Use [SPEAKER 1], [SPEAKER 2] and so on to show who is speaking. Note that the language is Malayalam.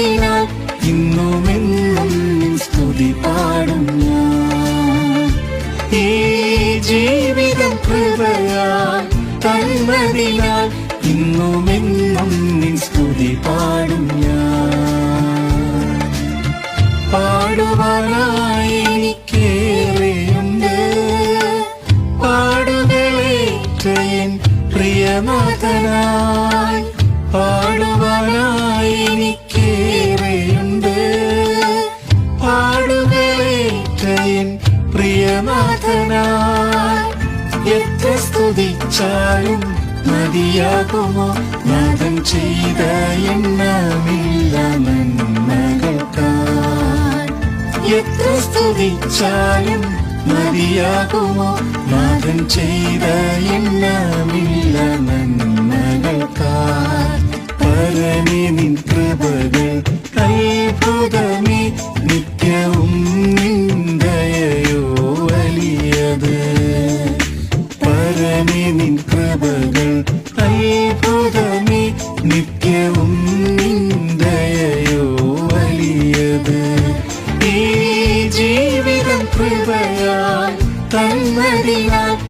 [SPEAKER 1] തന്നതിനാൽ ഇന്നുമെന്നും സ്തുതി പാടും ഞാൻ. ഈ ജീവിതം കൃപയാൽ തന്നതിനാൽ ഇന്നുമെന്നും സ്തുതി പാടും ഞാൻ. പാടുവാനായി എനിക്കേറെയുണ്ട്, പാടുകളേറ്റ എൻ പ്രിയനാഥനായി. പാടുവാനായി എനിക്കേറെയുണ്ട്, പാടുകളേറ്റ എൻ പ്രിയനാഥനായി. എത്ര സ്തുതിച്ചാലും മതിയാകുമോ നാഥൻ ചെയ്ത എണ്ണമില്ല നന്മകൾക്കായി. എത്ര സ്തുതിച്ചാലും മതിയാകുമോ നാഥൻ ചെയ്ത എണ്ണമില്ല നന്മകൾക്കായി. പരമേ നിൻ കൃപകൾ അത്ഭുതമേ, നിത്യവും നിൻ ദയയോ വലിയത്. പരമേ നിൻ കൃപകൾ അത്ഭുതമേ, നിത്യവും നിൻ ദയയോ വലിയത്. ഈ ജീവിതം കൃപയാൽ തന്നതിനാൽ